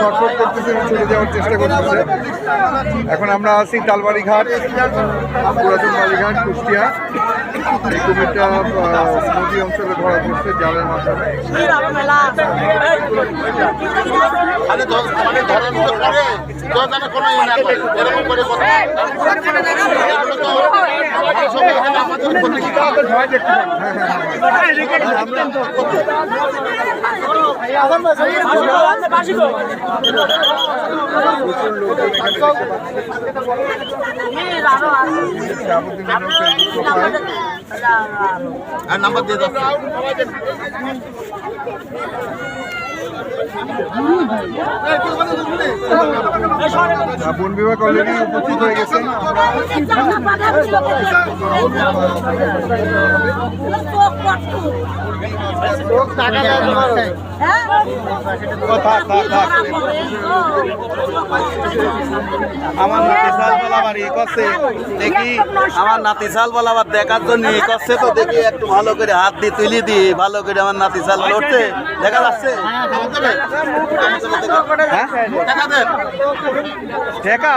ছটফট করতেছে, চলে যাওয়ার চেষ্টা করতেছে। এখন আমরা আছি তালবাড়ি ঘাট, পুরাতন বাড়িঘাট, কুষ্টিয়া। এই কুমিরটা নদী অঞ্চলে ধরা পড়ছে জালের মাধ্যমে। নাম্বার দিয়ে দাও। বন বিভাগ অলরেডি উপস্থিত হয়ে গেছে। আমার নাতি সাল বলাবার ই করছে, দেখি আমার নাতি সাল বলাবার দেখার জন্য ই করছে, তো দেখি একটু ভালো করে হাত দিয়ে তুলি দিই, ভালো করে আমার নাতি সাল বলা উঠছে, দেখা যাচ্ছে। ঠেকা